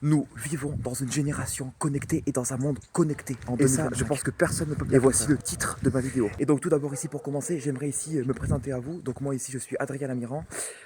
Nous vivons dans une génération connectée et dans un monde connecté en Et ça, 2025. je pense que personne ne peut me Et dire voici contraire. le titre de ma vidéo. Et donc tout d'abord ici pour commencer, j'aimerais ici me présenter à vous. Donc moi ici je suis Adrien Lamiran,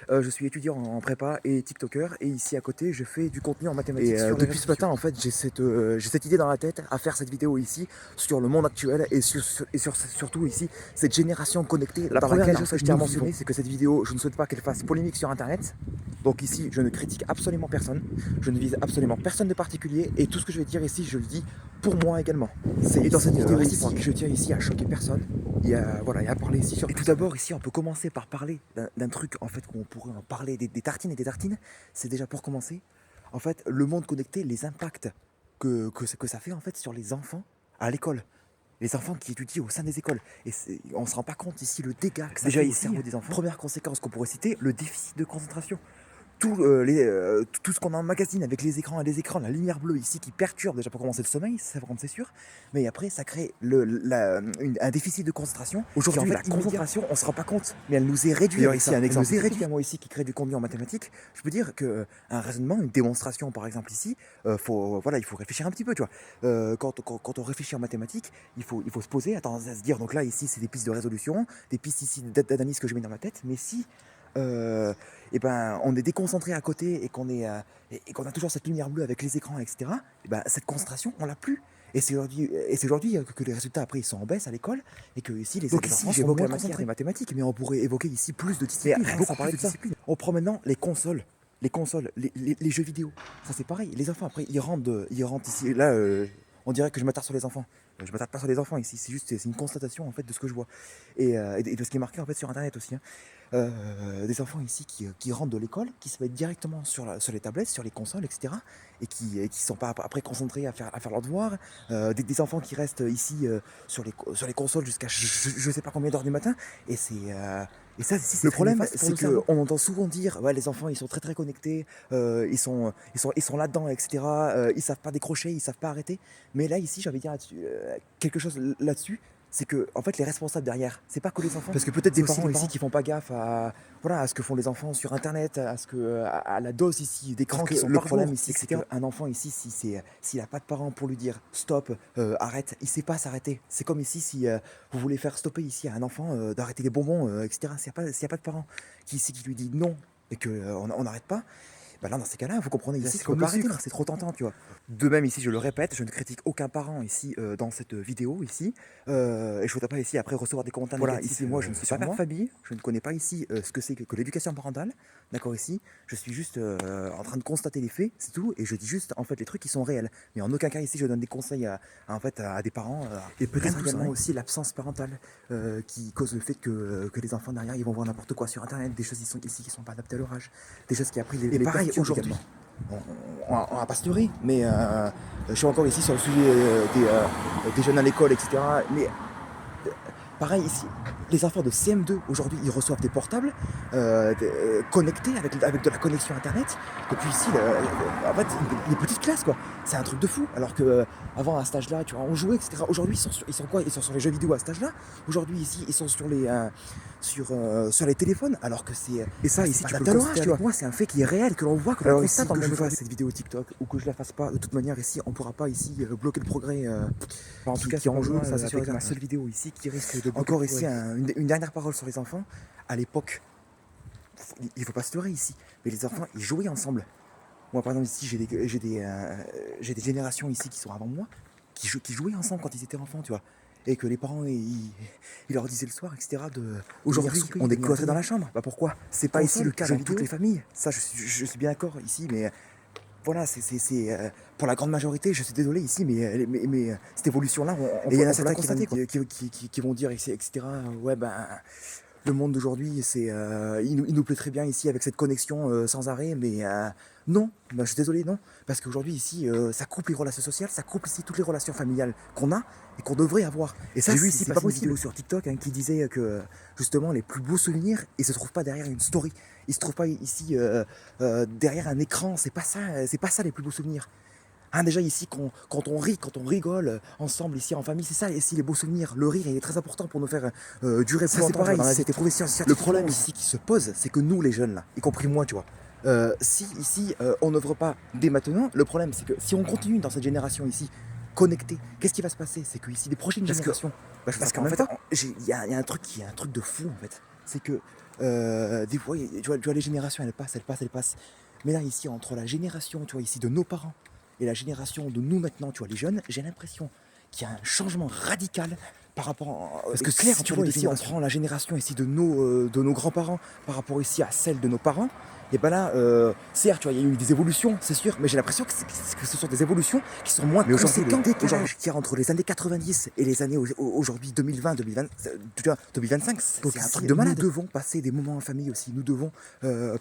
je suis étudiant en prépa et TikToker et ici à côté je fais du contenu en mathématiques Et sur les depuis réseaux ce matin, sociaux. en fait, j'ai cette idée dans la tête à faire cette vidéo ici sur le monde actuel et surtout ici cette génération connectée La dans première laquelle chose que je tiens à nous mentionner, vivons. c'est que cette vidéo, je ne souhaite pas qu'elle fasse polémique sur internet. Donc ici, je ne critique absolument personne, je ne vise absolument personne de particulier et tout ce que je vais dire ici, je le dis pour moi également. Et dans cette vidéo ici, je tiens ici à choquer personne et à, voilà, et à parler ici sur. Et tout d'abord ici, on peut commencer par parler d'un truc en fait qu'on pourrait en parler des tartines et des tartines. C'est déjà pour commencer. En fait, le monde connecté, les impacts que ça fait en fait sur les enfants à l'école. Les enfants qui étudient au sein des écoles. Et on ne se rend pas compte ici le dégât que ça Déjà fait au ici, cerveau des enfants. Première conséquence qu'on pourrait citer, le déficit de concentration. Tout ce qu'on emmagasine avec les écrans et les écrans, la lumière bleue ici qui perturbe déjà pour commencer le sommeil, ça c'est sûr, mais après ça crée un déficit de concentration. Aujourd'hui, la concentration, on ne se rend pas compte, mais elle nous est réduite. d'ailleurs ici un exemple. Elle nous est réduite. Moi ici qui crée du contenu en mathématiques, je peux dire qu'un raisonnement, une démonstration par exemple ici, il faut réfléchir un petit peu, tu vois. Quand on réfléchit en mathématiques, il faut se poser, à se dire, donc là ici c'est des pistes de résolution, des pistes ici d'analyse que je mets dans ma tête, mais si et ben, on est déconcentré à côté et qu'on a toujours cette lumière bleue avec les écrans, etc., et ben, cette concentration, on l'a plus. Et c'est aujourd'hui que les résultats après ils sont en baisse à l'école et que ici les enfants j'évoque sont la moins matière concentrés. Des mathématiques, mais on pourrait évoquer ici plus de disciplines. rien Beaucoup sans parler plus de ça. disciplines. On prend maintenant les consoles, les jeux vidéo. Ça c'est pareil. Les enfants après ils rentrent ici. Là, on dirait que je m'attarde sur les enfants. Je m'attarde pas sur les enfants ici. C'est une constatation en fait de ce que je vois et de ce qui est marqué en fait sur internet aussi. Hein. Des enfants ici qui rentrent de l'école, qui se mettent directement sur les tablettes, sur les consoles, etc. Et qui sont pas après concentrés à faire leurs devoirs. Des enfants qui restent ici sur les consoles jusqu'à je sais pas combien d'heures du matin. Et ça, ici, le problème, c'est qu'on entend souvent dire, ouais, les enfants, ils sont très très connectés, ils sont là-dedans, etc. Ils savent pas décrocher, ils savent pas arrêter. Mais là, ici, j'avais dire quelque chose là-dessus. C'est que en fait les responsables derrière, c'est pas que les enfants. Parce que peut-être C'est des aussi parents les ici parents qui font pas gaffe à ce que font les enfants sur internet, à la dose ici d'écran qui sont le par problème jour, ici, c'est etc. Un enfant ici, s'il a pas de parents pour lui dire stop, arrête, il sait pas s'arrêter. C'est comme ici si vous voulez faire stopper ici à un enfant d'arrêter les bonbons, etc. S'il y a pas de parents qui lui dit non et que on n'arrête pas. Bah là, dans ces cas-là, vous comprenez ici, c'est comme le sucre, c'est trop tentant, tu vois. De même, ici, je le répète, je ne critique aucun parent ici dans cette vidéo ici, et je ne voudrais pas ici après recevoir des commentaires négatifs. Ici, moi, je ne suis pas père de famille, je ne connais pas ici ce que c'est que l'éducation parentale, d'accord ici. Je suis juste en train de constater les faits, c'est tout, et je dis juste en fait les trucs qui sont réels. Mais en aucun cas ici, je donne des conseils en fait à des parents. Et peut-être également aussi l'absence parentale qui cause le fait que les enfants derrière, ils vont voir n'importe quoi sur internet, des choses ici qui sont pas adaptées à leur âge, des choses qui après les pareil perturbent aujourd'hui. également. On va pas se leurrer, mais je suis encore ici sur le sujet des jeunes à l'école, etc. Mais pareil ici, les enfants de CM2 aujourd'hui, ils reçoivent des portables connectés avec de la connexion internet. Depuis ici, en fait, les petites classes quoi. C'est un truc de fou. Alors que avant à cet âge-là, tu vois, on jouait, etc. Aujourd'hui, ils sont quoi? Ils sont sur les jeux vidéo à cet âge-là. Aujourd'hui ici, ils sont sur les téléphones. Alors que c'est Et ça, ici, tu peux le l'âge, constater tu vois. avec Moi, c'est un fait qui est réel, que l'on voit, que l'on Alors constate ici, dans le que monde je fasse aujourd'hui. Cette vidéo TikTok ou que je la fasse pas, de toute manière ici, on pourra pas ici bloquer le progrès. En tout cas, qui est en jeu, ça c'est sûr, avec ma seule vidéo ici qui risque de encore ici une dernière parole sur les enfants. À l'époque, il faut pas se leurrer ici, mais les enfants ils jouaient ensemble. Moi par exemple ici j'ai des générations ici qui sont avant moi qui jouaient ensemble quand ils étaient enfants, tu vois. Et que les parents ils leur disaient le soir, etc. Aujourd'hui on est cloîtrés dans la chambre. Bah pourquoi? C'est pas ici le cas dans toutes les familles. Ça je suis bien d'accord ici, mais voilà, pour la grande majorité, je suis désolé ici, mais cette évolution-là, il y en a certains qui vont dire, etc. Ouais, ben, le monde d'aujourd'hui, il nous plaît très bien ici avec cette connexion sans arrêt, mais non, ben, je suis désolé, non, parce qu'aujourd'hui ici, ça coupe les relations sociales, ça coupe ici toutes les relations familiales qu'on a et qu'on devrait avoir. Et ça, j'ai vu ici passer une vidéo sur TikTok qui disait que justement les plus beaux souvenirs, ils se trouvent pas derrière une story, ils se trouvent pas ici derrière un écran. C'est pas ça les plus beaux souvenirs. Hein, déjà ici, quand on rit, quand on rigole ensemble ici en famille, c'est ça ici les beaux souvenirs. Le rire est très important pour nous faire durer plus longtemps dans la vie. Le problème ici qui se pose, c'est que nous les jeunes là, y compris moi, tu vois, Si ici on n'œuvre pas dès maintenant, le problème c'est que si on continue dans cette génération ici connectée, qu'est-ce qui va se passer? C'est que ici les prochaines générations, parce qu'en fait il y a un truc qui est un truc de fou en fait, c'est que des fois tu vois les générations elles passent, mais là ici entre la génération tu vois ici de nos parents et la génération de nous maintenant tu vois les jeunes, j'ai l'impression qu'il y a un changement radical par rapport parce que clair, tu vois ici on prend la génération ici de nos grands-parents par rapport ici à celle de nos parents. Et ben là, certes, tu vois, il y a eu des évolutions, c'est sûr, mais j'ai l'impression que ce sont des évolutions qui sont moins conséquentes qu'il y a entre les années 90 et les années aujourd'hui 2020, 2025. C'est un truc de malade. Nous devons passer des moments en famille aussi, nous devons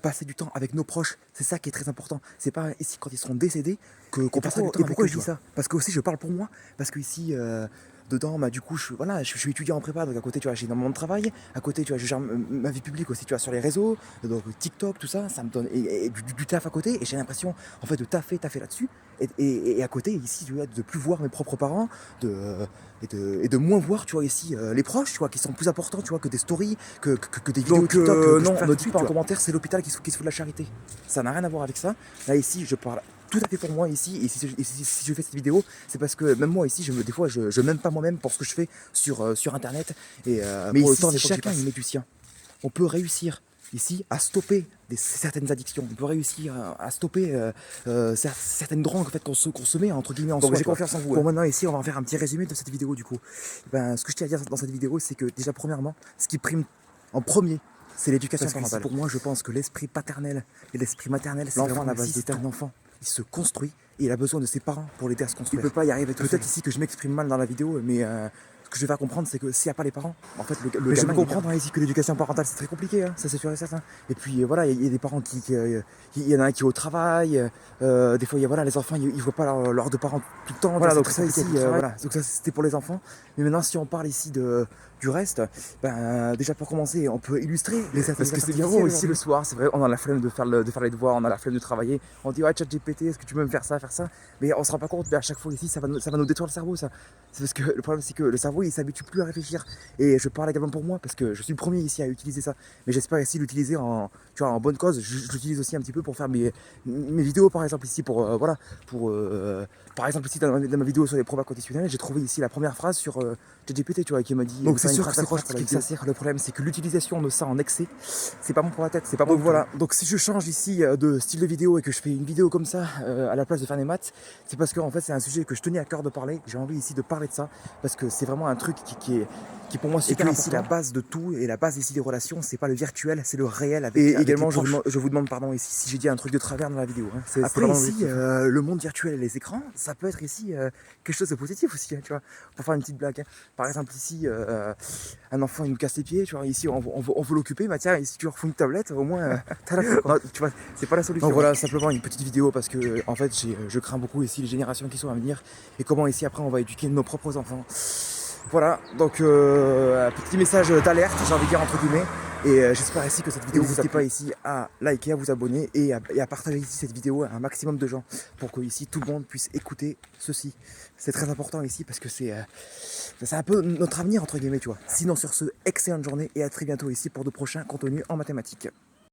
passer du temps avec nos proches, c'est ça qui est très important. C'est pas ici quand ils seront décédés qu'on passera du temps avec eux. Et pourquoi je dis ça? Parce que aussi je parle pour moi, parce que ici... dedans, bah, du coup, je suis étudiant en prépa, donc à côté, tu vois, j'ai énormément de travail. À côté, tu vois, je gère ma vie publique aussi, tu vois, sur les réseaux, donc TikTok, tout ça, ça me donne et du taf à côté. Et j'ai l'impression, en fait, de taffer là-dessus. Et à côté, ici, tu vois, de plus voir mes propres parents, et de moins voir, tu vois, ici, les proches, tu vois, qui sont plus importants, tu vois, que des stories, que des vidéos Donc, TikTok. non, ne dites pas en commentaire, c'est l'hôpital qui se fout de la charité. Ça n'a rien à voir avec ça. Là, ici, je parle tout à fait pour moi ici, et si je fais cette vidéo, c'est parce que même moi ici, des fois, je m'aime pas moi-même pour ce que je fais sur internet. Et, mais ici, si chacun y met du sien, on peut réussir ici à stopper certaines addictions. On peut réussir à stopper certaines drogues en fait, qu'on se met entre guillemets en soi. J'ai confiance en vous. Bon, maintenant ici, on va en faire un petit résumé de cette vidéo du coup. Ben, ce que je tiens à dire dans cette vidéo, c'est que déjà premièrement, ce qui prime en premier, c'est l'éducation parentale. Pour moi, je pense que l'esprit paternel et l'esprit maternel, c'est vraiment la base d'un enfant. Il se construit et il a besoin de ses parents pour l'aider à se construire. Il peut pas y arriver tout seul. Peut-être ici que je m'exprime mal dans la vidéo, mais ce que je vais faire comprendre, c'est que s'il n'y a pas les parents, en fait, le gamin, je peux comprendre ici que l'éducation parentale, c'est très compliqué, hein, ça c'est sûr et certain. Et puis voilà, il y a des parents il y en a un qui est au travail, des fois, voilà, les enfants, ils voient pas leurs deux parents tout le temps. Voilà, donc ça ici, voilà, donc ça c'était pour les enfants. Mais maintenant, si on parle ici du reste, ben, déjà pour commencer, on peut illustrer les parce que c'est bien beau ici le soir, c'est vrai, on a la flemme de faire les devoirs, on a la flemme de travailler, on dit ouais ChatGPT, est-ce que tu peux me faire ça, mais on se rend pas compte, mais à chaque fois ici ça va nous détruire le cerveau ça. C'est parce que le problème c'est que le cerveau il s'habitue plus à réfléchir, et je parle également pour moi parce que je suis le premier ici à utiliser ça, mais j'espère ici l'utiliser en bonne cause. Je l'utilise aussi un petit peu pour faire mes vidéos par exemple ici pour par exemple ici dans ma vidéo sur les probas conditionnels, j'ai trouvé ici la première phrase sur ChatGPT, tu vois, qui m'a dit donc c'est sûr que c'est proche pour ça sert. Le problème c'est que l'utilisation de ça en excès, c'est pas bon pour la tête, c'est pas bon. Donc voilà, donc si je change ici de style de vidéo et que je fais une vidéo comme ça à la place de faire des maths, c'est parce que en fait c'est un sujet que je tenais à cœur de parler. J'ai envie ici de parler de ça parce que c'est vraiment un truc qui est pour moi super important. Ici la base de tout et la base ici des relations, c'est pas le virtuel, c'est le réel. Et également je vous demande pardon ici si j'ai dit un truc de travers dans la vidéo. Hein. Après ici le monde virtuel et les écrans, ça peut être ici quelque chose de positif aussi, hein, tu vois, pour faire une petite blague. Hein. Par exemple ici un enfant il nous casse les pieds, tu vois, ici on veut l'occuper, bah tiens, si tu leur fous une tablette, au moins t'as la fin, quoi. Non, tu vois, c'est pas la solution. Donc voilà, simplement une petite vidéo parce que en fait je crains beaucoup ici les générations qui sont à venir et comment ici après on va éduquer nos propres enfants. Voilà, donc un petit message d'alerte, j'ai envie de dire entre guillemets. Et j'espère ici que cette vidéo vous n'hésitez pas ici à liker, à vous abonner et à partager ici cette vidéo à un maximum de gens pour que ici tout le monde puisse écouter ceci. C'est très important ici parce que c'est un peu notre avenir entre guillemets, tu vois. Sinon sur ce, excellente journée et à très bientôt ici pour de prochains contenus en mathématiques.